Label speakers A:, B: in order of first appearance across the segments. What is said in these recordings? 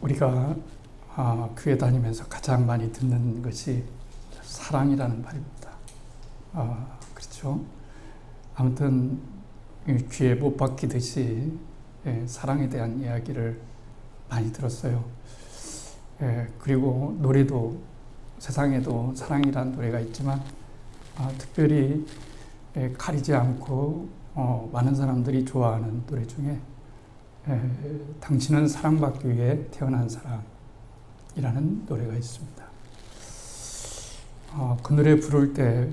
A: 우리가 교회 다니면서 가장 많이 듣는 것이 사랑이라는 말입니다. 그렇죠? 아무튼 귀에 못 박히듯이 사랑에 대한 이야기를 많이 들었어요. 그리고 노래도 세상에도 사랑이라는 노래가 있지만 특별히 가리지 않고 많은 사람들이 좋아하는 노래 중에 당신은 사랑받기 위해 태어난 사람이라는 노래가 있습니다. 그 노래 부를 때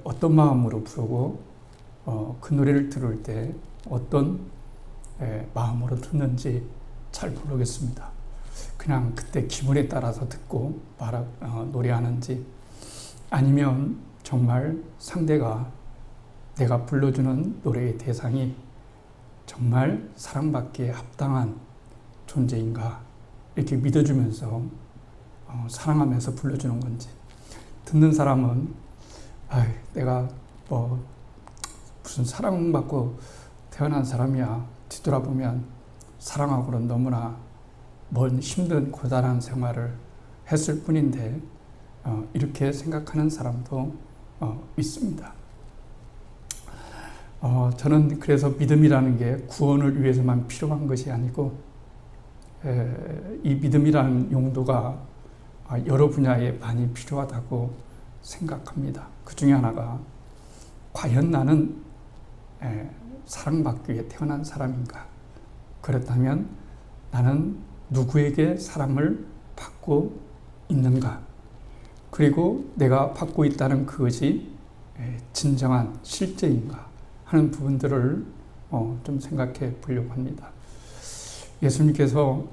A: 어떤 마음으로 부르고 그 노래를 들을 때 어떤 마음으로 듣는지 잘 모르겠습니다. 그냥 그때 기분에 따라서 듣고 노래하는지 아니면 정말 상대가 내가 불러주는 노래의 대상이 정말 사랑받기에 합당한 존재인가 이렇게 믿어주면서 사랑하면서 불러주는 건지 듣는 사람은 내가 무슨 사랑받고 태어난 사람이야 뒤돌아보면 사랑하고는 너무나 먼 힘든 고단한 생활을 했을 뿐인데 이렇게 생각하는 사람도 있습니다. 저는 그래서 믿음이라는 게 구원을 위해서만 필요한 것이 아니고 이 믿음이라는 용도가 여러 분야에 많이 필요하다고 생각합니다. 그 중에 하나가 과연 나는 사랑받기 위해 태어난 사람인가? 그렇다면 나는 누구에게 사랑을 받고 있는가? 그리고 내가 받고 있다는 그것이 진정한 실제인가? 하는 부분들을 좀 생각해 보려고 합니다. 예수님께서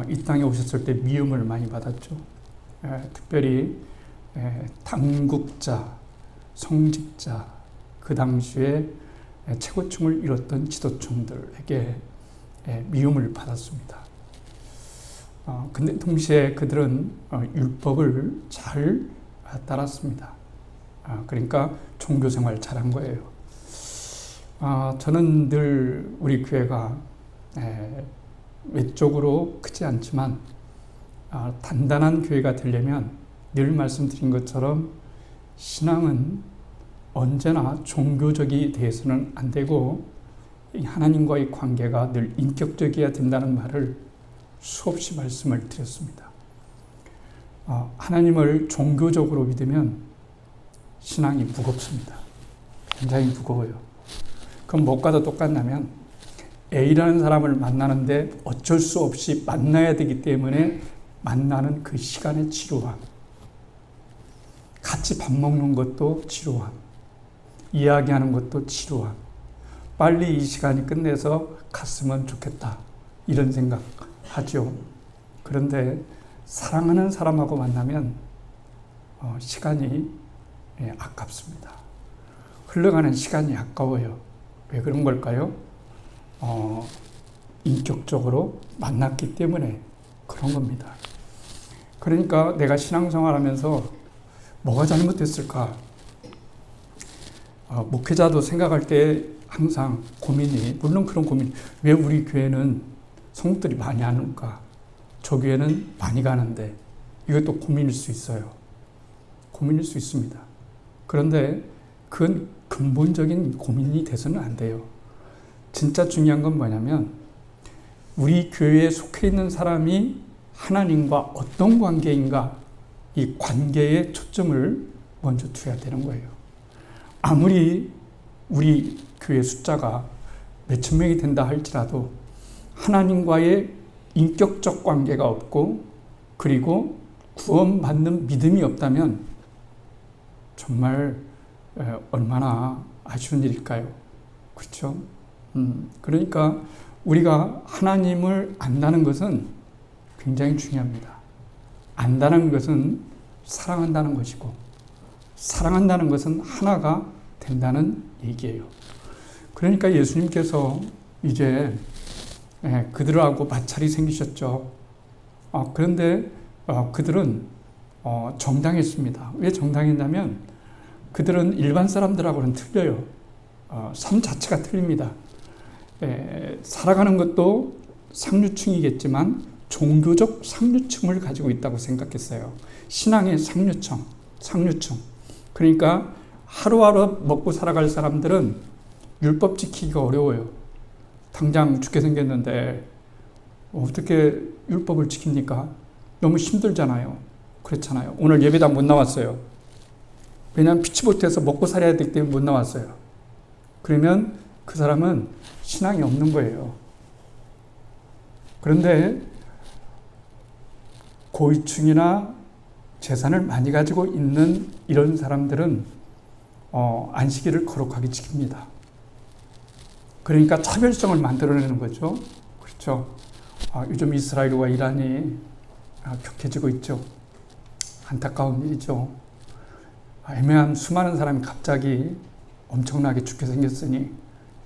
A: 이 땅에 오셨을 때 미움을 많이 받았죠. 특별히 당국자, 성직자, 그 당시에 최고층을 이뤘던 지도층들에게 미움을 받았습니다. 근데 동시에 그들은 율법을 잘 따랐습니다. 그러니까 종교생활 잘한 거예요. 저는 늘 우리 교회가 외적으로 크지 않지만 단단한 교회가 되려면 늘 말씀드린 것처럼 신앙은 언제나 종교적이 돼서는 안 되고 하나님과의 관계가 늘 인격적이어야 된다는 말을 수없이 말씀을 드렸습니다. 하나님을 종교적으로 믿으면 신앙이 무겁습니다. 굉장히 무거워요. 그럼 뭐과도 똑같냐면 A라는 사람을 만나는데 어쩔 수 없이 만나야 되기 때문에 만나는 그 시간의 지루함, 같이 밥 먹는 것도 지루함, 이야기하는 것도 지루함, 빨리 이 시간이 끝내서 갔으면 좋겠다 이런 생각하죠. 그런데 사랑하는 사람하고 만나면 시간이 아깝습니다. 흘러가는 시간이 아까워요. 왜 그런 걸까요? 인격적으로 만났기 때문에 그런 겁니다. 그러니까 내가 신앙생활하면서 뭐가 잘못됐을까? 목회자도 생각할 때 항상 고민이, 물론 그런 고민, 왜 우리 교회는 성도들이 많이 안 올까? 저 교회는 많이 가는데 이것도 고민일 수 있어요. 고민일 수 있습니다. 그런데 그건 근본적인 고민이 돼서는 안 돼요. 진짜 중요한 건 뭐냐면 우리 교회에 속해 있는 사람이 하나님과 어떤 관계인가 이 관계에 초점을 먼저 둬야 되는 거예요. 아무리 우리 교회 숫자가 몇천 명이 된다 할지라도 하나님과의 인격적 관계가 없고 그리고 구원받는 믿음이 없다면 정말 얼마나 아쉬운 일일까요? 그렇죠? 그러니까 우리가 하나님을 안다는 것은 굉장히 중요합니다. 안다는 것은 사랑한다는 것이고 사랑한다는 것은 하나가 된다는 얘기예요. 그러니까 예수님께서 이제 그들하고 마찰이 생기셨죠. 그런데 그들은 정당했습니다. 왜 정당했냐면 그들은 일반 사람들하고는 틀려요. 삶 자체가 틀립니다. 살아가는 것도 상류층이겠지만 종교적 상류층을 가지고 있다고 생각했어요. 신앙의 상류층. 그러니까 하루하루 먹고 살아갈 사람들은 율법 지키기가 어려워요. 당장 죽게 생겼는데 어떻게 율법을 지킵니까? 너무 힘들잖아요. 그렇잖아요. 오늘 예배당 못 나왔어요. 왜냐하면 피치 못해서 먹고 살아야 되기 때문에 못 나왔어요. 그러면 그 사람은 신앙이 없는 거예요. 그런데 고위층이나 재산을 많이 가지고 있는 이런 사람들은 안식일을 거룩하게 지킵니다. 그러니까 차별성을 만들어내는 거죠. 그렇죠. 요즘 이스라엘과 이란이 격해지고 있죠. 안타까운 일이죠. 애매한 수많은 사람이 갑자기 엄청나게 죽게 생겼으니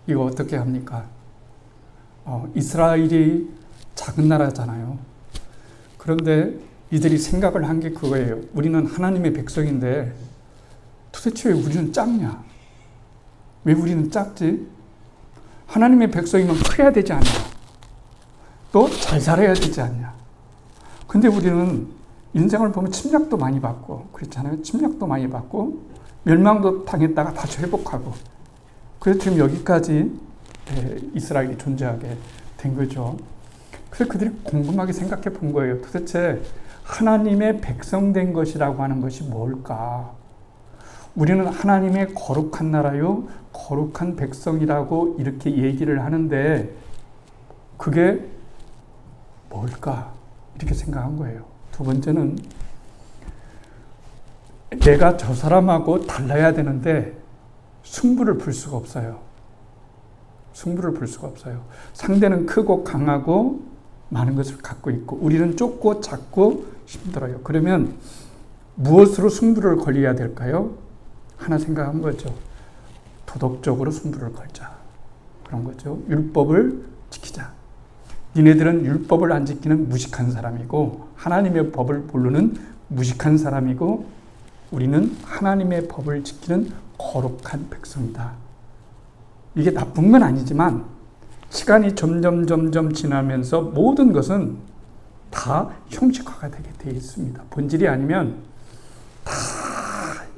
A: 이거 어떻게 합니까? 이스라엘이 작은 나라잖아요. 그런데 이들이 생각을 한 게 그거예요. 우리는 하나님의 백성인데 도대체 왜 우리는 작냐? 왜 우리는 작지? 하나님의 백성이면 커야 되지 않냐? 또 잘 살아야 되지 않냐? 근데 우리는 인생을 보면 침략도 많이 받고 그렇잖아요. 침략도 많이 받고 멸망도 당했다가 다시 회복하고 그래서 지금 여기까지 이스라엘이 존재하게 된 거죠. 그래서 그들이 궁금하게 생각해 본 거예요. 도대체 하나님의 백성된 것이라고 하는 것이 뭘까? 우리는 하나님의 거룩한 나라요, 거룩한 백성이라고 이렇게 얘기를 하는데 그게 뭘까? 이렇게 생각한 거예요. 두 번째는 내가 저 사람하고 달라야 되는데 승부를 풀 수가 없어요. 승부를 풀 수가 없어요. 상대는 크고 강하고 많은 것을 갖고 있고 우리는 좁고 작고 힘들어요. 그러면 무엇으로 승부를 걸려야 될까요? 하나 생각한 거죠. 도덕적으로 승부를 걸자. 그런 거죠. 율법을 지키자. 니네들은 율법을 안 지키는 무식한 사람이고 하나님의 법을 모르는 무식한 사람이고 우리는 하나님의 법을 지키는 거룩한 백성이다. 이게 나쁜 건 아니지만 시간이 점점 지나면서 모든 것은 다 형식화가 되게 되어 있습니다. 본질이 아니면 다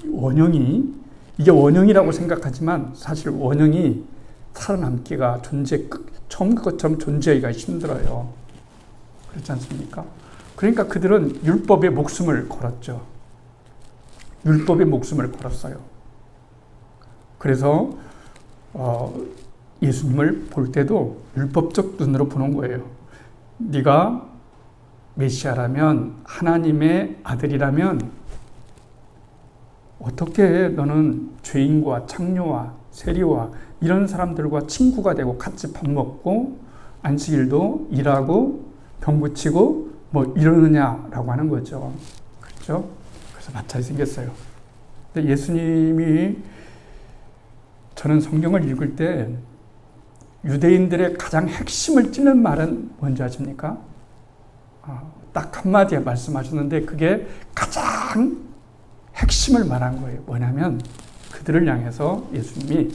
A: 원형이 이게 원형이라고 생각하지만 사실 원형이 살아남기가 처음 것처럼 존재하기가 힘들어요. 그렇지 않습니까? 그러니까 그들은 율법에 목숨을 걸었죠. 율법에 목숨을 걸었어요. 그래서 예수님을 볼 때도 율법적 눈으로 보는 거예요. 네가 메시아라면 하나님의 아들이라면 어떻게 너는 죄인과 창녀와 세리와 이런 사람들과 친구가 되고 같이 밥 먹고 안식일도 일하고 병 고치고 뭐 이러느냐라고 하는 거죠. 그렇죠? 그래서 마찰이 생겼어요. 근데 예수님이 저는 성경을 읽을 때 유대인들의 가장 핵심을 찌는 말은 뭔지 아십니까? 딱 한마디에 말씀하셨는데 그게 가장 핵심을 말한 거예요. 뭐냐면 그들을 향해서 예수님이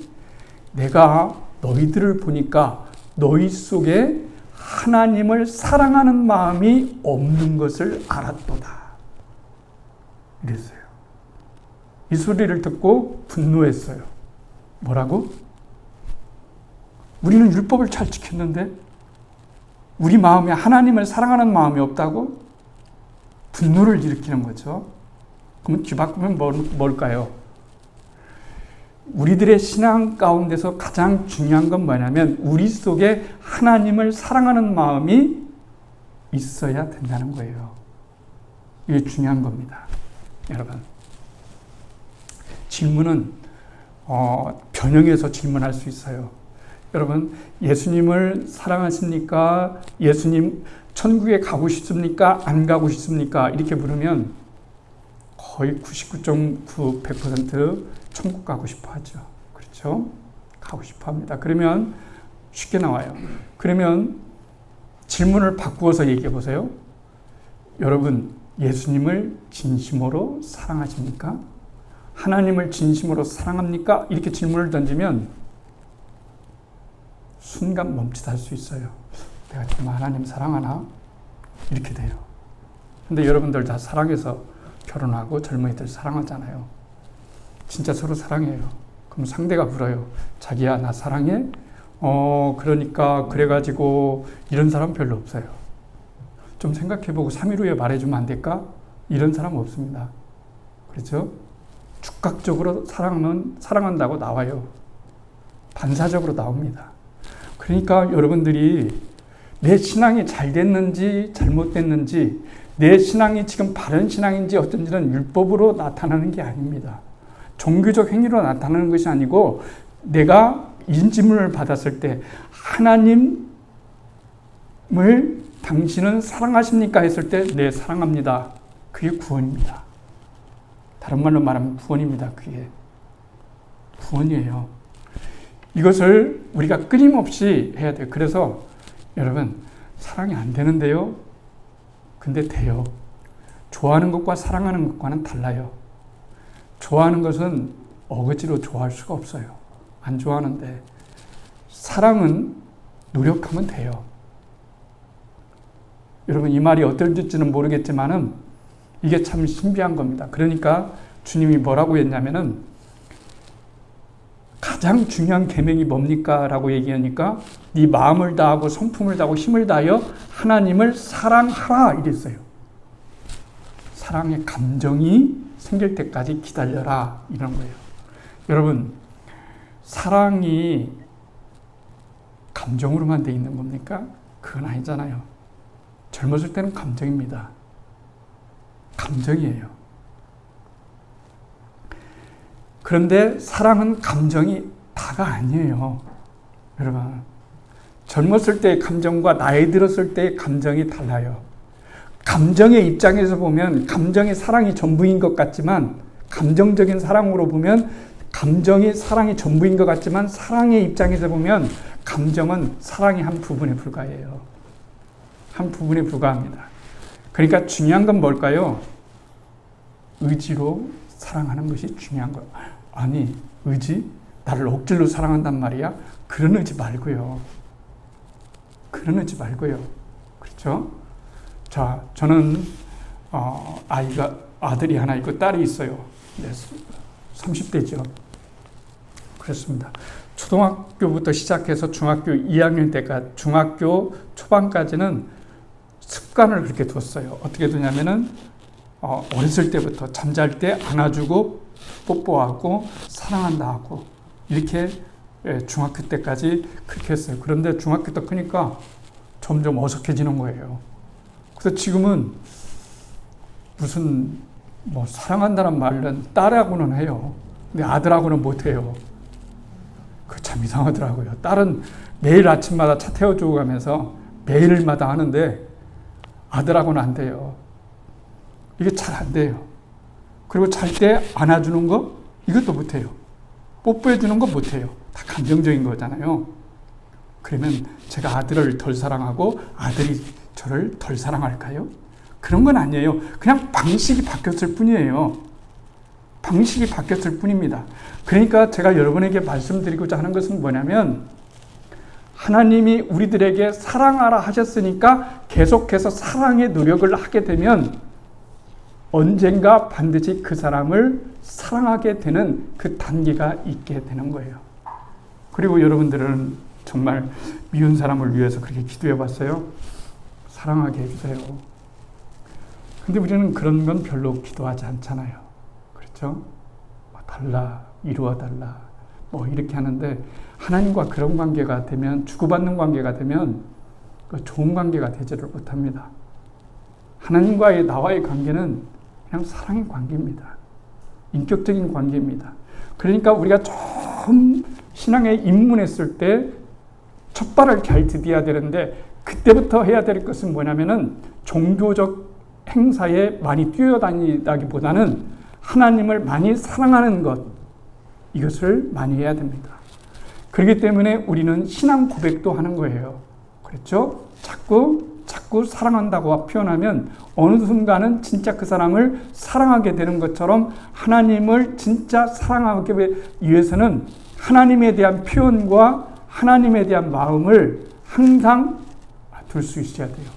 A: 내가 너희들을 보니까 너희 속에 하나님을 사랑하는 마음이 없는 것을 알았도다. 이랬어요. 이 소리를 듣고 분노했어요. 뭐라고? 우리는 율법을 잘 지켰는데 우리 마음에 하나님을 사랑하는 마음이 없다고? 분노를 일으키는 거죠. 그러면 뒤바꾸면 뭘까요? 우리들의 신앙 가운데서 가장 중요한 건 뭐냐면 우리 속에 하나님을 사랑하는 마음이 있어야 된다는 거예요. 이게 중요한 겁니다. 여러분. 질문은 변형해서 질문할 수 있어요. 여러분, 예수님을 사랑하십니까? 예수님 천국에 가고 싶습니까? 안 가고 싶습니까? 이렇게 물으면 거의 99.9, 100% 천국 가고 싶어 하죠. 그렇죠? 가고 싶어 합니다. 그러면 쉽게 나와요. 그러면 질문을 바꾸어서 얘기해 보세요. 여러분, 예수님을 진심으로 사랑하십니까? 하나님을 진심으로 사랑합니까? 이렇게 질문을 던지면 순간 멈칫할 수 있어요. 내가 정말 하나님 사랑하나? 이렇게 돼요. 근데 여러분들 다 사랑해서 결혼하고 젊은이들 사랑하잖아요. 진짜 서로 사랑해요. 그럼 상대가 물어요. 자기야, 나 사랑해? 그러니까 그래가지고 이런 사람 별로 없어요. 좀 생각해보고 3일 후에 말해주면 안 될까? 이런 사람 없습니다. 그렇죠? 즉각적으로 사랑한다고 나와요. 반사적으로 나옵니다. 그러니까 여러분들이 내 신앙이 잘 됐는지 잘못됐는지, 내 신앙이 지금 바른 신앙인지 어떤지는 율법으로 나타나는 게 아닙니다. 종교적 행위로 나타나는 것이 아니고, 내가 인지문을 받았을 때 하나님을 당신은 사랑하십니까? 했을 때 네, 사랑합니다. 그게 구원입니다. 다른 말로 말하면 구원입니다. 그게 구원이에요. 이것을 우리가 끊임없이 해야 돼요. 그래서 여러분, 사랑이 안 되는데요? 근데 돼요. 좋아하는 것과 사랑하는 것과는 달라요. 좋아하는 것은 어거지로 좋아할 수가 없어요. 안 좋아하는데, 사랑은 노력하면 돼요. 여러분, 이 말이 어떨지는 모르겠지만은 이게 참 신비한 겁니다. 그러니까 주님이 뭐라고 했냐면은, 가장 중요한 계명이 뭡니까? 라고 얘기하니까 네 마음을 다하고 성품을 다하고 힘을 다하여 하나님을 사랑하라 이랬어요. 사랑의 감정이 생길 때까지 기다려라 이런 거예요. 여러분, 사랑이 감정으로만 돼 있는 겁니까? 그건 아니잖아요. 젊었을 때는 감정입니다. 감정이에요. 그런데 사랑은 감정이 다가 아니에요. 여러분, 젊었을 때의 감정과 나이 들었을 때의 감정이 달라요. 감정의 입장에서 보면 감정이 사랑이 전부인 것 같지만, 감정적인 사랑으로 보면 감정이 사랑이 전부인 것 같지만, 사랑의 입장에서 보면 감정은 사랑의 한 부분에 불과해요. 한 부분에 불과합니다. 그러니까 중요한 건 뭘까요? 의지로 사랑하는 것이 중요한 거예요. 아니, 의지? 나를 억지로 사랑한단 말이야? 그런 의지 말고요. 그런 의지 말고요. 그렇죠? 자, 저는 아들이 하나 있고 딸이 있어요. 네, 30대죠. 그렇습니다. 초등학교부터 시작해서 중학교 2학년 때까지, 중학교 초반까지는 습관을 그렇게 뒀어요. 어떻게 두냐면은 어렸을 때부터 잠잘 때 안아주고 뽀뽀하고 사랑한다 하고 이렇게 중학교 때까지 그렇게 했어요. 그런데 중학교 때 크니까 점점 어색해지는 거예요. 그래서 지금은 무슨 사랑한다는 말은 딸하고는 해요. 근데 아들하고는 못해요. 그 참 이상하더라고요. 딸은 매일 아침마다 차 태워주고 가면서 매일마다 하는데 아들하고는 안 돼요. 이게 잘 안 돼요. 그리고 잘 때 안아주는 거 이것도 못해요. 뽀뽀해주는 거 못해요. 다 감정적인 거잖아요. 그러면 제가 아들을 덜 사랑하고 아들이 저를 덜 사랑할까요? 그런 건 아니에요. 그냥 방식이 바뀌었을 뿐이에요. 방식이 바뀌었을 뿐입니다. 그러니까 제가 여러분에게 말씀드리고자 하는 것은 뭐냐면, 하나님이 우리들에게 사랑하라 하셨으니까 계속해서 사랑의 노력을 하게 되면 언젠가 반드시 그 사람을 사랑하게 되는 그 단계가 있게 되는 거예요. 그리고 여러분들은 정말 미운 사람을 위해서 그렇게 기도해 봤어요? 사랑하게 해주세요. 근데 우리는 그런 건 별로 기도하지 않잖아요. 그렇죠? 달라, 이루어 달라, 이렇게 하는데, 하나님과 그런 관계가 되면, 주고받는 관계가 되면 좋은 관계가 되지를 못합니다. 하나님과의 나와의 관계는 그냥 사랑의 관계입니다. 인격적인 관계입니다. 그러니까 우리가 처음 신앙에 입문했을 때 첫 발을 잘 디뎌야 되는데, 그때부터 해야 될 것은 뭐냐면은 종교적 행사에 많이 뛰어다니다기보다는 하나님을 많이 사랑하는 것, 이것을 많이 해야 됩니다. 그렇기 때문에 우리는 신앙 고백도 하는 거예요. 그렇죠? 자꾸 사랑한다고 표현하면 어느 순간은 진짜 그 사람을 사랑하게 되는 것처럼, 하나님을 진짜 사랑하기 위해서는 하나님에 대한 표현과 하나님에 대한 마음을 항상 둘 수 있어야 돼요.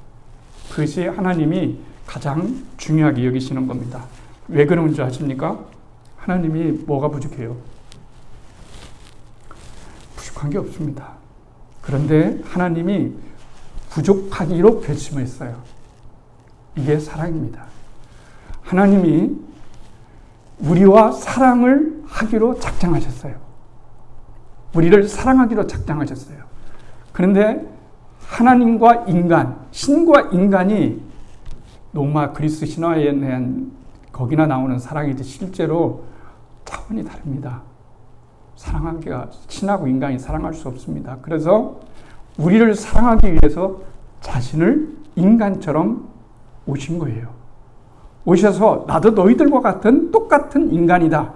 A: 그것이 하나님이 가장 중요하게 여기시는 겁니다. 왜 그런 줄 아십니까? 하나님이 뭐가 부족해요? 부족한 게 없습니다. 그런데 하나님이 부족하기로 결심했어요. 이게 사랑입니다. 하나님이 우리와 사랑을 하기로 작정하셨어요. 우리를 사랑하기로 작정하셨어요. 그런데 하나님과 인간, 신과 인간이 로마 그리스 신화에 대한 거기나 나오는 사랑이지 실제로 차원이 다릅니다. 사랑하기가 신하고 인간이 사랑할 수 없습니다. 그래서 우리를 사랑하기 위해서 자신을 인간처럼 오신 거예요. 오셔서 나도 너희들과 같은 똑같은 인간이다.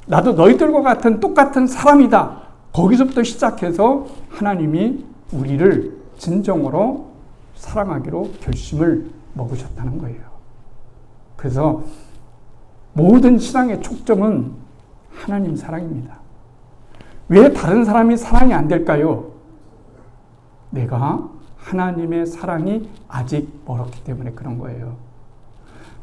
A: 나도 너희들과 같은 똑같은 사람이다. 거기서부터 시작해서 하나님이 우리를 진정으로 사랑하기로 결심을 먹으셨다는 거예요. 그래서 모든 신앙의 촉점은 하나님 사랑입니다. 왜 다른 사람이 사랑이 안 될까요? 내가 하나님의 사랑이 아직 멀었기 때문에 그런 거예요.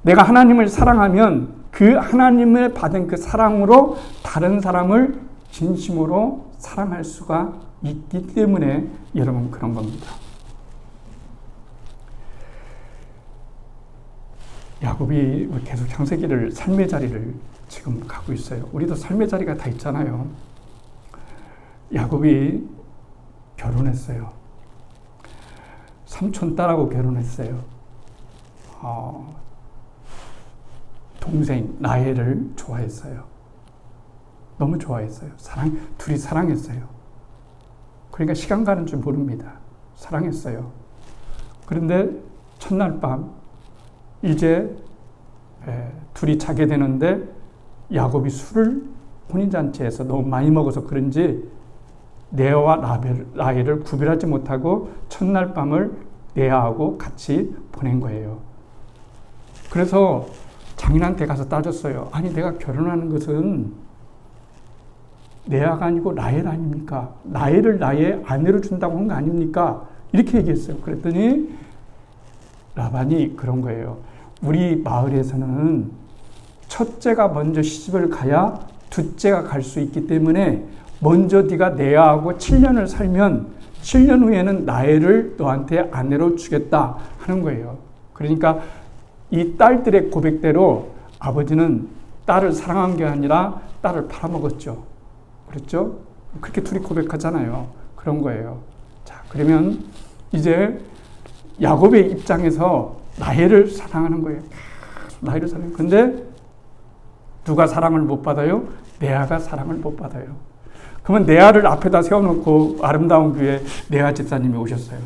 A: 내가 하나님을 사랑하면 그 하나님을 받은 그 사랑으로 다른 사람을 진심으로 사랑할 수가 있기 때문에 여러분 그런 겁니다. 야곱이 계속 창세기를 삶의 자리를 지금 가고 있어요. 우리도 삶의 자리가 다 있잖아요. 야곱이 결혼했어요. 삼촌 딸하고 결혼했어요. 동생 라헬을 좋아했어요. 너무 좋아했어요. 둘이 사랑했어요. 그러니까 시간 가는 줄 모릅니다. 사랑했어요. 그런데 첫날 밤 이제 둘이 자게 되는데 야곱이 술을 혼인잔치에서 너무 많이 먹어서 그런지 레아와 라헬을 구별하지 못하고 첫날 밤을 레아하고 같이 보낸 거예요. 그래서 장인한테 가서 따졌어요. 아니 내가 결혼하는 것은 레아가 아니고 라헬 아닙니까? 라헬을 나의 아내로 준다고 한 거 아닙니까? 이렇게 얘기했어요. 그랬더니 라반이 그런 거예요. 우리 마을에서는 첫째가 먼저 시집을 가야 둘째가 갈 수 있기 때문에 먼저 네가 레아하고 7년을 살면 7년 후에는 라헬을 너한테 아내로 주겠다 하는 거예요. 그러니까 이 딸들의 고백대로 아버지는 딸을 사랑한 게 아니라 딸을 팔아먹었죠. 그렇죠? 그렇게 둘이 고백하잖아요. 그런 거예요. 자, 그러면 이제 야곱의 입장에서 라헬을 사랑하는 거예요. 라헬을 사랑해요. 근데 누가 사랑을 못 받아요? 레아가 사랑을 못 받아요. 그러면 레아를 앞에다 세워놓고 아름다운 교회 레아 집사님이 오셨어요.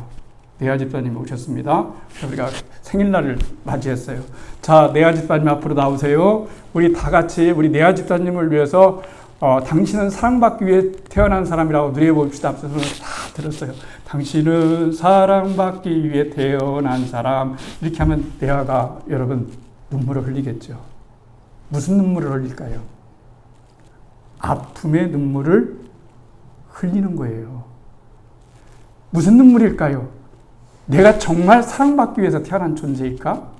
A: 레아 집사님이 오셨습니다. 우리가 생일날을 맞이했어요. 자, 레아 집사님 앞으로 나오세요. 우리 다 같이 우리 레아 집사님을 위해서 당신은 사랑받기 위해 태어난 사람이라고 누려봅시다. 앞서서 다 들었어요. 당신은 사랑받기 위해 태어난 사람. 이렇게 하면 레아가 여러분 눈물을 흘리겠죠. 무슨 눈물을 흘릴까요? 아픔의 눈물을 흘리는 거예요. 무슨 눈물일까요? 내가 정말 사랑받기 위해서 태어난 존재일까?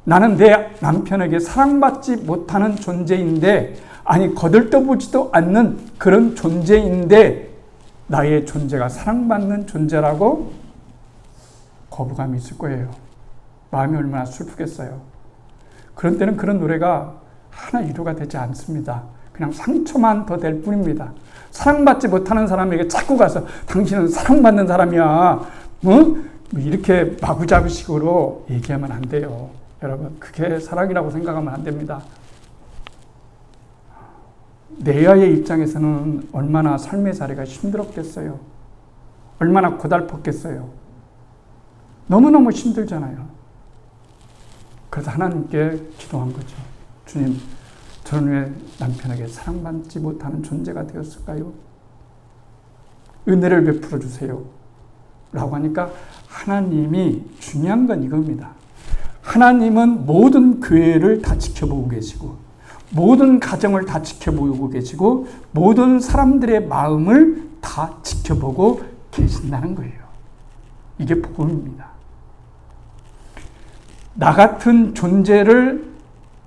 A: 나는 내 남편에게 사랑받지 못하는 존재인데, 아니 거들떠보지도 않는 그런 존재인데 나의 존재가 사랑받는 존재라고 거부감이 있을 거예요. 마음이 얼마나 슬프겠어요. 그런 때는 그런 노래가 하나 위로가 되지 않습니다. 그냥 상처만 더 될 뿐입니다. 사랑받지 못하는 사람에게 자꾸 가서 당신은 사랑받는 사람이야. 이렇게 마구잡이식으로 얘기하면 안 돼요. 여러분, 그게 사랑이라고 생각하면 안 됩니다. 레아의 입장에서는 얼마나 삶의 자리가 힘들었겠어요. 얼마나 고달팠겠어요. 너무너무 힘들잖아요. 그래서 하나님께 기도한 거죠. 주님, 저는 왜 남편에게 사랑받지 못하는 존재가 되었을까요? 은혜를 베풀어 주세요. 라고 하니까 하나님이 중요한 건 이겁니다. 하나님은 모든 교회를 다 지켜보고 계시고 모든 가정을 다 지켜보고 계시고 모든 사람들의 마음을 다 지켜보고 계신다는 거예요. 이게 복음입니다. 나 같은 존재를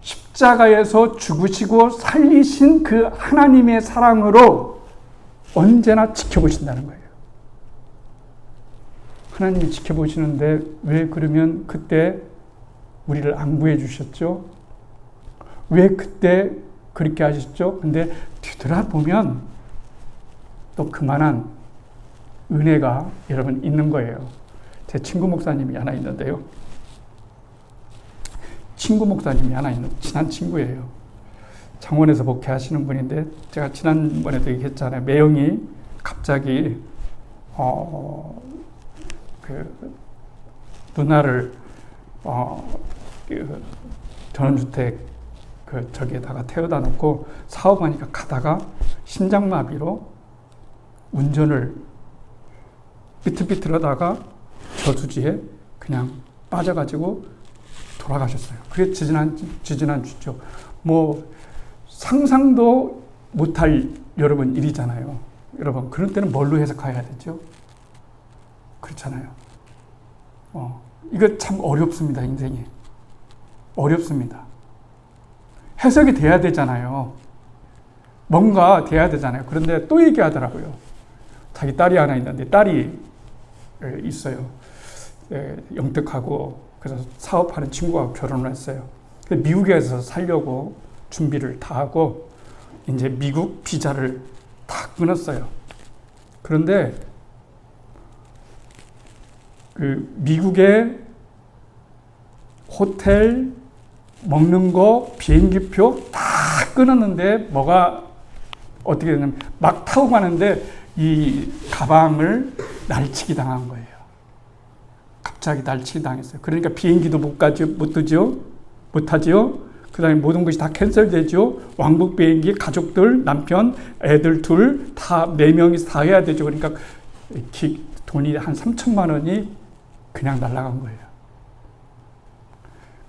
A: 십자가에서 죽으시고 살리신 그 하나님의 사랑으로 언제나 지켜보신다는 거예요. 하나님이 지켜보시는데 왜 그러면 그때 우리를 안 구해주셨죠? 왜 그때 그렇게 하셨죠? 근데 뒤돌아보면 또 그만한 은혜가 여러분 있는 거예요. 제 친구 목사님이 하나 있는데요. 친구 목사님이 하나 있는 친한 친구예요. 창원에서 목회하시는 분인데 제가 지난번에도 얘기했잖아요. 매형이 갑자기 그 누나를 그 전원주택 저기에다가 태워다 놓고 사업하니까 가다가 심장마비로 운전을 삐뚤삐뚤하다가 저수지에 그냥 빠져가지고 돌아가셨어요. 그게 지지난주죠. 뭐 상상도 못할 여러분 일이잖아요. 여러분 그런 때는 뭘로 해석해야 되죠? 그렇잖아요. 이거 참 어렵습니다. 인생이 어렵습니다. 해석이 돼야 되잖아요. 뭔가 돼야 되잖아요. 그런데 또 얘기하더라고요. 자기 딸이 하나 있는데 딸이 있어요. 영특하고 그래서 사업하는 친구가 결혼을 했어요. 미국에서 살려고 준비를 다 하고 이제 미국 비자를 다 끊었어요. 그런데 그 미국의 호텔, 먹는 거, 비행기표 다 끊었는데 뭐가 어떻게 되냐면 막 타고 가는데 이 가방을 날치기 당한 거예요. 갑자기 날치기 당했어요. 그러니까 비행기도 못 타죠. 그 다음에 모든 것이 다 캔슬되죠. 왕복 비행기, 가족들, 남편, 애들 둘, 다 4명이서 다 해야 되죠. 그러니까 돈이 한 3천만 원이 그냥 날아간 거예요.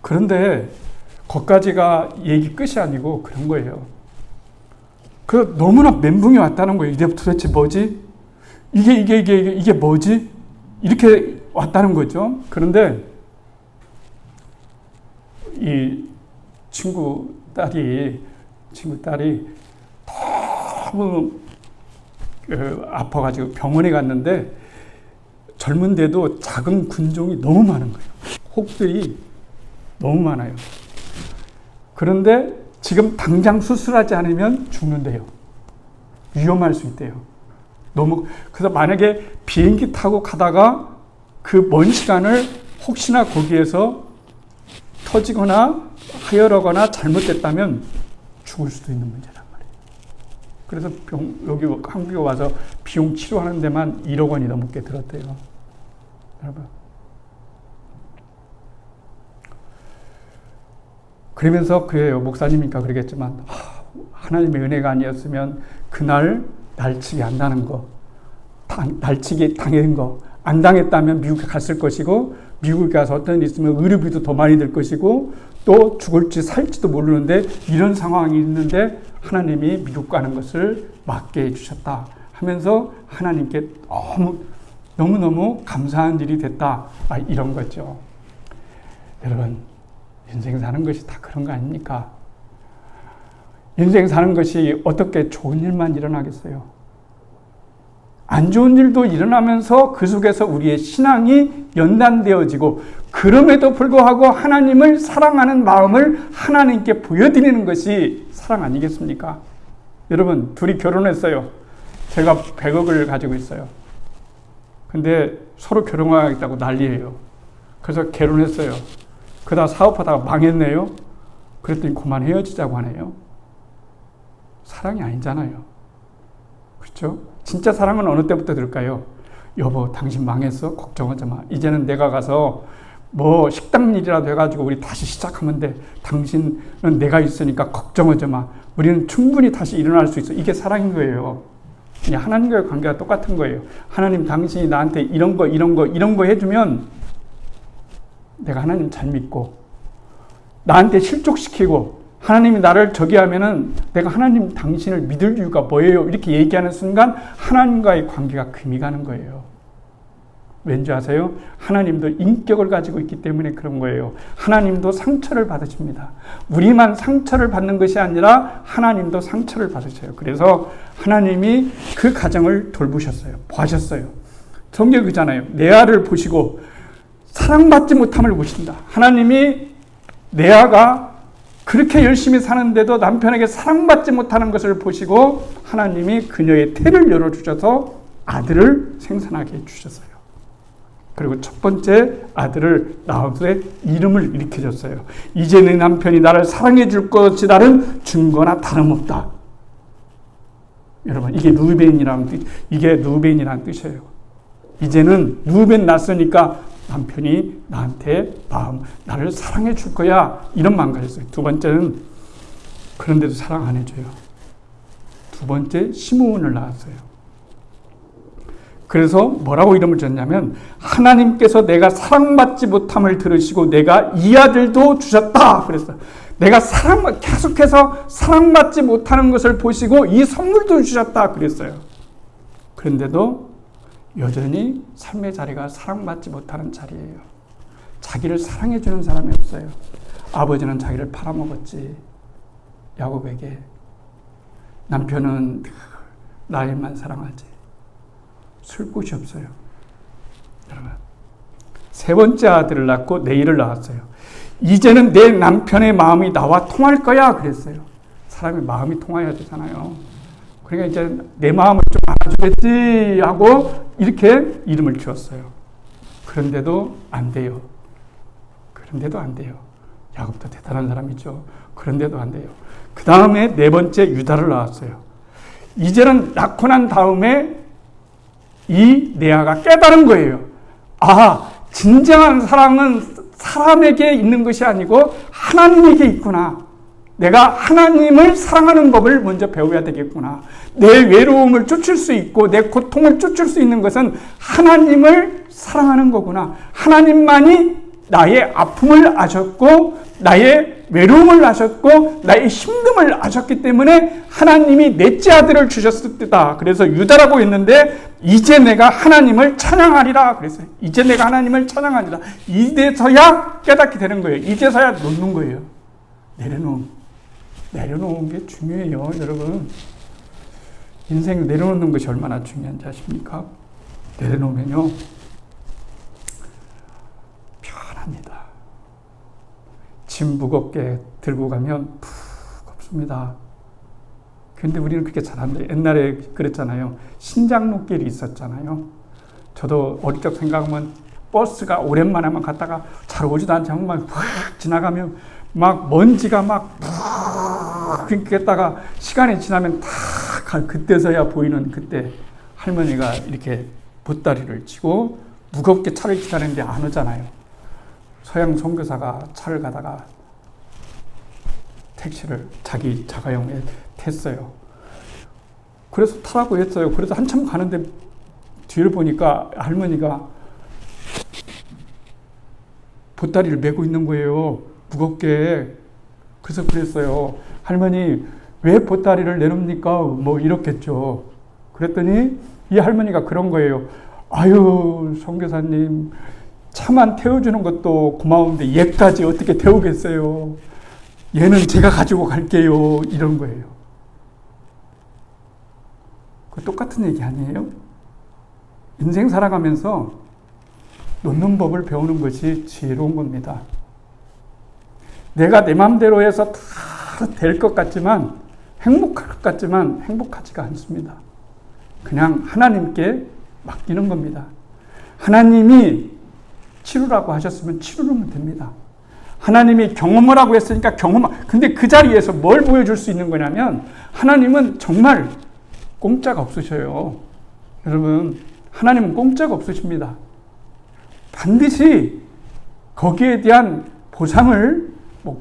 A: 그런데 거기까지가 얘기 끝이 아니고 그런 거예요. 그 너무나 멘붕이 왔다는 거예요. 이게 도대체 뭐지? 이게 뭐지? 이렇게 왔다는 거죠. 그런데 이 친구 딸이 너무 아파가지고 병원에 갔는데 젊은데도 작은 군종이 너무 많은 거예요. 혹들이 너무 많아요. 그런데 지금 당장 수술하지 않으면 죽는데요. 위험할 수 있대요. 그래서 만약에 비행기 타고 가다가 그 먼 시간을 혹시나 거기에서 터지거나 하혈하거나 잘못됐다면 죽을 수도 있는 문제란 말이에요. 그래서 여기 한국에 와서 비용 치료하는 데만 1억 원이 넘게 들었대요. 여러분. 그러면서 그래요. 목사님이니까 그러겠지만 하나님의 은혜가 아니었으면 그날 날치기 안 나는 거, 날치기 당한 거, 안 당했다면 미국에 갔을 것이고 미국에 가서 어떤 일 있으면 의료비도 더 많이 들 것이고 또 죽을지 살지도 모르는데 이런 상황이 있는데 하나님이 미국 가는 것을 막게 해주셨다 하면서 하나님께 너무너무 감사한 일이 됐다. 이런 거죠. 여러분 인생 사는 것이 다 그런 거 아닙니까? 인생 사는 것이 어떻게 좋은 일만 일어나겠어요? 안 좋은 일도 일어나면서 그 속에서 우리의 신앙이 연단되어지고 그럼에도 불구하고 하나님을 사랑하는 마음을 하나님께 보여드리는 것이 사랑 아니겠습니까? 여러분 둘이 결혼했어요. 제가 100억을 가지고 있어요. 근데 서로 결혼하겠다고 난리예요. 그래서 결혼했어요. 그러다 사업하다가 망했네요. 그랬더니 그만 헤어지자고 하네요. 사랑이 아니잖아요. 그렇죠? 진짜 사랑은 어느 때부터 들까요? 여보, 당신 망했어? 걱정하지 마. 이제는 내가 가서 뭐 식당 일이라도 해가지고 우리 다시 시작하면 돼. 당신은 내가 있으니까 걱정하지 마. 우리는 충분히 다시 일어날 수 있어. 이게 사랑인 거예요. 그냥 하나님과의 관계가 똑같은 거예요. 하나님, 당신이 나한테 이런 거 해주면 내가 하나님 잘 믿고 나한테 실족시키고 하나님이 나를 저기 하면은 내가 하나님 당신을 믿을 이유가 뭐예요? 이렇게 얘기하는 순간 하나님과의 관계가 금이 가는 거예요. 왠지 아세요? 하나님도 인격을 가지고 있기 때문에 그런 거예요. 하나님도 상처를 받으십니다. 우리만 상처를 받는 것이 아니라 하나님도 상처를 받으셔요. 그래서 하나님이 그 가정을 돌보셨어요. 보셨어요. 성경에 그잖아요. 레아를 보시고 사랑받지 못함을 보신다. 하나님이 레아가 그렇게 열심히 사는데도 남편에게 사랑받지 못하는 것을 보시고 하나님이 그녀의 태를 열어주셔서 아들을 생산하게 해주셨어요. 그리고 첫 번째 아들을 낳아서 이름을 일으켜줬어요. 이제 내 남편이 나를 사랑해 줄 것이라는 증거나 다름없다. 여러분, 이게 루벤이라는 뜻이에요. 이제는 루벤 낳았으니까 남편이 나한테 나를 사랑해 줄 거야. 이런 마음 가졌어요. 두 번째는 그런데도 사랑 안 해줘요. 두 번째 시므온을 낳았어요. 그래서 뭐라고 이름을 줬냐면 하나님께서 내가 사랑받지 못함을 들으시고 내가 이 아들도 주셨다. 그랬어요. 내가 계속해서 사랑받지 못하는 것을 보시고 이 선물도 주셨다. 그랬어요. 그런데도 여전히 삶의 자리가 사랑받지 못하는 자리예요. 자기를 사랑해주는 사람이 없어요. 아버지는 자기를 팔아먹었지. 야곱에게. 남편은 나일만 사랑하지. 쓸 곳이 없어요. 여러분, 세 번째 아들을 낳고 네일을 낳았어요. 이제는 내 남편의 마음이 나와 통할 거야. 그랬어요. 사람이 마음이 통해야 되잖아요. 그러니까 이제 내 마음을 좀 알아주겠지 하고 이렇게 이름을 지었어요. 그런데도 안 돼요. 야곱도 대단한 사람이죠. 그런데도 안 돼요. 그 다음에 네 번째 유다를 낳았어요. 이제는 낳고 난 다음에 이 레아가 깨달은 거예요. 진정한 사랑은 사람에게 있는 것이 아니고 하나님에게 있구나. 내가 하나님을 사랑하는 법을 먼저 배워야 되겠구나. 내 외로움을 쫓을 수 있고 내 고통을 쫓을 수 있는 것은 하나님을 사랑하는 거구나. 하나님만이 나의 아픔을 아셨고 나의 외로움을 아셨고 나의 힘듦을 아셨기 때문에 하나님이 넷째 아들을 주셨을 때다. 그래서 유다라고 했는데 이제 내가 하나님을 찬양하리라 그랬어요. 이제 내가 하나님을 찬양하리라. 이제서야 깨닫게 되는 거예요. 이제서야 놓는 거예요. 내려놓은 게 중요해요. 여러분, 인생 내려놓는 것이 얼마나 중요한지 아십니까? 내려놓으면요 편합니다. 짐 무겁게 들고 가면 푹 없습니다. 근데 우리는 그렇게 잘합니다. 옛날에 그랬잖아요. 신장로길이 있었잖아요. 저도 어릴 적 생각하면 버스가 오랜만에만 갔다가 잘 오지도 않지 않으면 막 지나가면 막 먼지가 막 그랬다가 시간이 지나면 다 그때서야 보이는 그때 할머니가 이렇게 보따리를 치고 무겁게 차를 기다리는데 안 오잖아요. 서양 선교사가 차를 가다가 택시를 자기 자가용에 탔어요. 그래서 타라고 했어요. 그래서 한참 가는데 뒤를 보니까 할머니가 보따리를 메고 있는 거예요. 무겁게. 그래서 그랬어요. 할머니, 왜 보따리를 내놓습니까? 뭐 이렇겠죠. 그랬더니 이 할머니가 그런 거예요. 아유, 선교사님, 차만 태워주는 것도 고마운데 얘까지 어떻게 태우겠어요? 얘는 제가 가지고 갈게요. 이런 거예요. 그 똑같은 얘기 아니에요? 인생 살아가면서 놓는 법을 배우는 것이 지혜로운 겁니다. 내가 내 마음대로 해서 다 될 것 같지만 행복할 것 같지만 행복하지가 않습니다. 그냥 하나님께 맡기는 겁니다. 하나님이 치루라고 하셨으면 치루면 됩니다. 하나님이 경험하라고 했으니까 근데 그 자리에서 뭘 보여줄 수 있는 거냐면 하나님은 정말 공짜가 없으셔요. 여러분, 하나님은 공짜가 없으십니다. 반드시 거기에 대한 보상을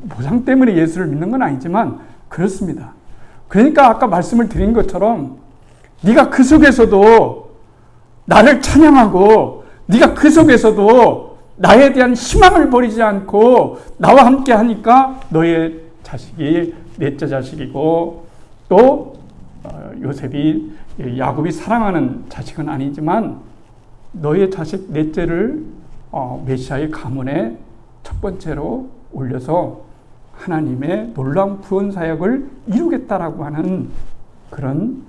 A: 보상 때문에 예수를 믿는 건 아니지만 그렇습니다. 그러니까 아까 말씀을 드린 것처럼 네가 그 속에서도 나를 찬양하고 네가 그 속에서도 나에 대한 희망을 버리지 않고 나와 함께 하니까 너의 자식이 넷째 자식이고 또 요셉이 야곱이 사랑하는 자식은 아니지만 너의 자식 넷째를 메시아의 가문에 첫 번째로 올려서 하나님의 놀라운 구원 사역을 이루겠다라고 하는 그런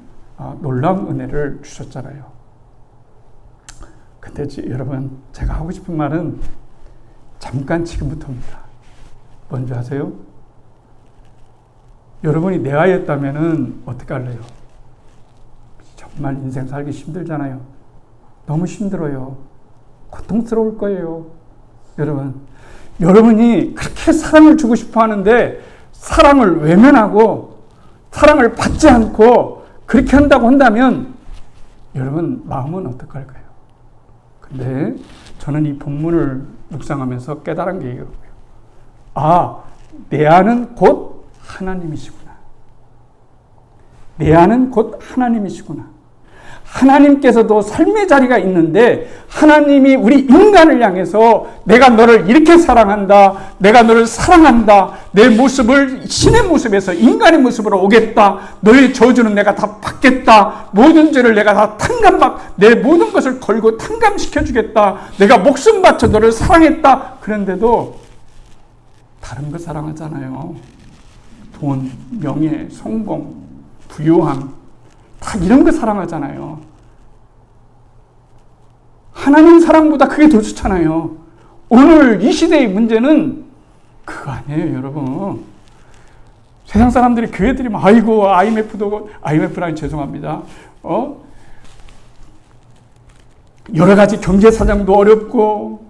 A: 놀라운 은혜를 주셨잖아요. 근데 여러분, 제가 하고 싶은 말은 잠깐 지금부터입니다. 뭔지 아세요? 여러분이 내 아이였다면 어떻게 할래요? 정말 인생 살기 힘들잖아요. 너무 힘들어요. 고통스러울 거예요. 여러분이 그렇게 사랑을 주고 싶어 하는데 사랑을 외면하고 사랑을 받지 않고 그렇게 한다면 여러분 마음은 어떡할까요? 근데 저는 이 본문을 묵상하면서 깨달은 게 이거예요. 내 안은 곧 하나님이시구나. 내 안은 곧 하나님이시구나. 하나님께서도 삶의 자리가 있는데 하나님이 우리 인간을 향해서 내가 너를 이렇게 사랑한다. 내가 너를 사랑한다. 내 모습을 신의 모습에서 인간의 모습으로 오겠다. 너의 저주는 내가 다 받겠다. 모든 죄를 내가 다 내 모든 것을 걸고 탕감시켜 주겠다. 내가 목숨 바쳐 너를 사랑했다. 그런데도 다른 거 사랑하잖아요. 돈, 명예, 성공, 부유함 다 이런 거 사랑하잖아요. 하나님 사랑보다 그게 더 좋잖아요. 오늘 이 시대의 문제는 그거 아니에요, 여러분. 세상 사람들이 교회들이 아이고 IMF라니 죄송합니다. 여러 가지 경제 사정도 어렵고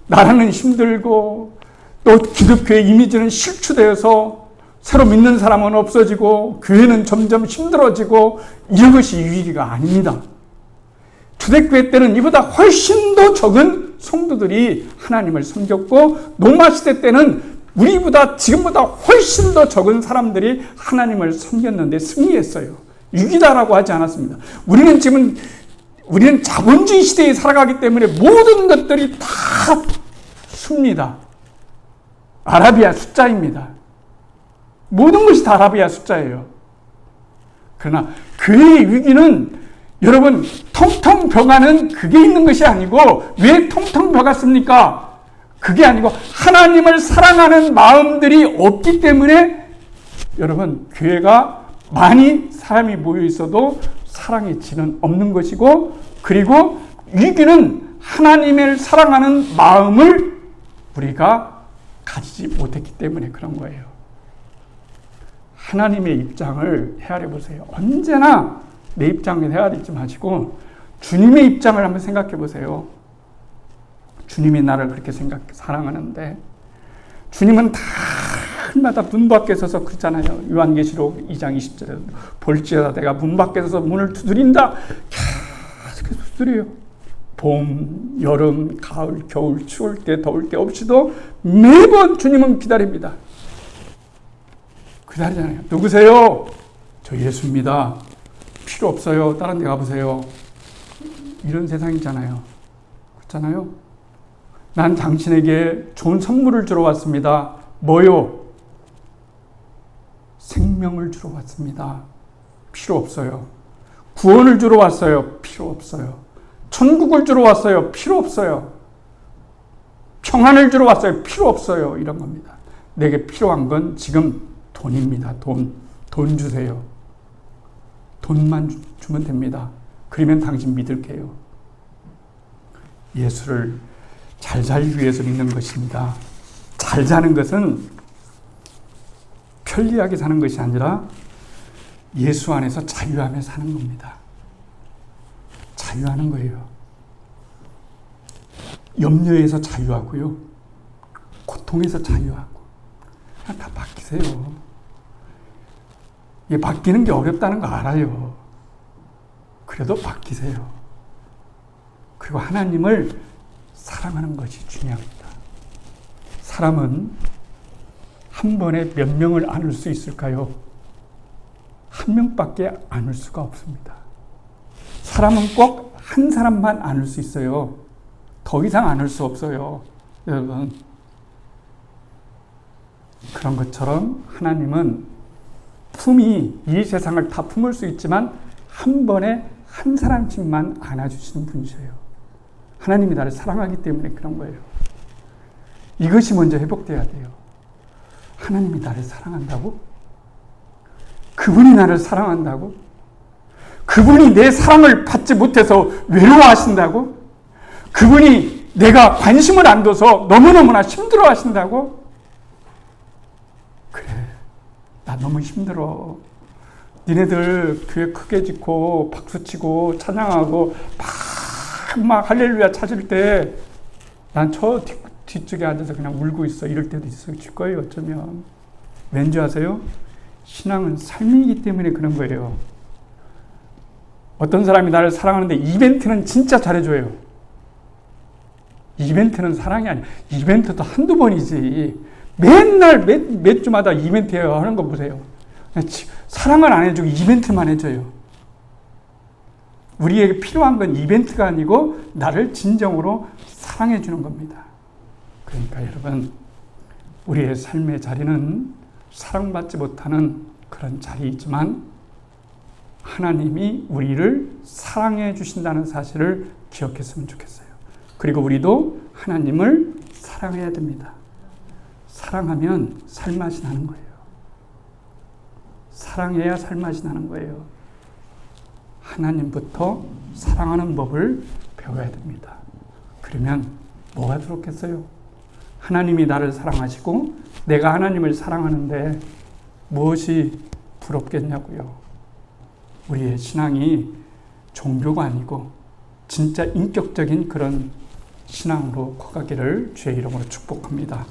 A: 나라는 힘들고 또 기독교의 이미지는 실추되어서 새로 믿는 사람은 없어지고 교회는 점점 힘들어지고 이런 것이 위기가 아닙니다. 초대교회 때는 이보다 훨씬 더 적은 성도들이 하나님을 섬겼고 노마시대 때는 지금보다 훨씬 더 적은 사람들이 하나님을 섬겼는데 승리했어요. 위기다라고 하지 않았습니다. 우리는 자본주의 시대에 살아가기 때문에 모든 것들이 다 수입니다. 아라비아 숫자입니다. 모든 것이 다 아라비아 숫자예요. 그러나 교회의 위기는 여러분 텅텅 벼가는 그게 있는 것이 아니고 왜 텅텅 벼갔습니까? 그게 아니고 하나님을 사랑하는 마음들이 없기 때문에 여러분 교회가 많이 사람이 모여 있어도 사랑의 진은 없는 것이고 그리고 위기는 하나님을 사랑하는 마음을 우리가 가지지 못했기 때문에 그런 거예요. 하나님의 입장을 헤아려 보세요. 언제나 내 입장을 헤아리지 마시고 주님의 입장을 한번 생각해 보세요. 주님이 나를 그렇게 사랑하는데 주님은 달마다 문 밖에 서서 그러잖아요. 요한계시록 2장 20절에 볼지어다 내가 문 밖에 서서 문을 두드린다. 계속 두드려요. 봄, 여름, 가을, 겨울, 추울 때, 더울 때 없이도 매번 주님은 기다립니다. 기다리잖아요. 누구세요? 저 예수입니다. 필요 없어요. 다른 데 가보세요. 이런 세상이잖아요. 그렇잖아요. 난 당신에게 좋은 선물을 주러 왔습니다. 뭐요? 생명을 주러 왔습니다. 필요 없어요. 구원을 주러 왔어요. 필요 없어요. 천국을 주러 왔어요. 필요 없어요. 평안을 주러 왔어요. 필요 없어요. 이런 겁니다. 내게 필요한 건 지금 돈입니다. 돈 주세요. 돈만 주면 됩니다. 그러면 당신 믿을게요. 예수를 잘 살기 위해서 믿는 것입니다. 잘 사는 것은 편리하게 사는 것이 아니라 예수 안에서 자유하며 사는 겁니다. 자유하는 거예요. 염려에서 자유하고요. 고통에서 자유하고. 다 바뀌세요. 바뀌는 게 어렵다는 거 알아요. 그래도 바뀌세요. 그리고 하나님을 사랑하는 것이 중요합니다. 사람은 한 번에 몇 명을 안을 수 있을까요? 한 명밖에 안을 수가 없습니다. 사람은 꼭 한 사람만 안을 수 있어요. 더 이상 안을 수 없어요. 여러분. 그런 것처럼 하나님은 품이 이 세상을 다 품을 수 있지만 한 번에 한 사람씩만 안아주시는 분이세요. 하나님이 나를 사랑하기 때문에 그런 거예요. 이것이 먼저 회복돼야 돼요. 하나님이 나를 사랑한다고? 그분이 나를 사랑한다고? 그분이 내 사랑을 받지 못해서 외로워하신다고? 그분이 내가 관심을 안 둬서 너무너무나 힘들어 하신다고? 그래, 나 너무 힘들어. 니네들 교회 크게 짓고 박수치고 찬양하고 막 할렐루야 찾을 때 난 저 뒤쪽에 앉아서 그냥 울고 있어. 이럴 때도 있을 거예요, 어쩌면. 왠지 아세요? 신앙은 삶이기 때문에 그런 거예요. 어떤 사람이 나를 사랑하는데 이벤트는 진짜 잘해줘요. 이벤트는 사랑이 아니야. 이벤트도 한두 번이지. 맨날 몇 주마다 이벤트 하는 거 보세요. 사랑을 안 해주고 이벤트만 해줘요. 우리에게 필요한 건 이벤트가 아니고 나를 진정으로 사랑해 주는 겁니다. 그러니까 여러분, 우리의 삶의 자리는 사랑받지 못하는 그런 자리이지만 하나님이 우리를 사랑해 주신다는 사실을 기억했으면 좋겠어요. 그리고 우리도 하나님을 사랑해야 됩니다. 사랑하면 살맛이 나는 거예요. 사랑해야 살맛이 나는 거예요. 하나님부터 사랑하는 법을 배워야 됩니다. 그러면 뭐가 부럽겠어요? 하나님이 나를 사랑하시고 내가 하나님을 사랑하는데 무엇이 부럽겠냐고요. 우리의 신앙이 종교가 아니고 진짜 인격적인 그런 신앙으로 커가기를 주의 이름으로 축복합니다.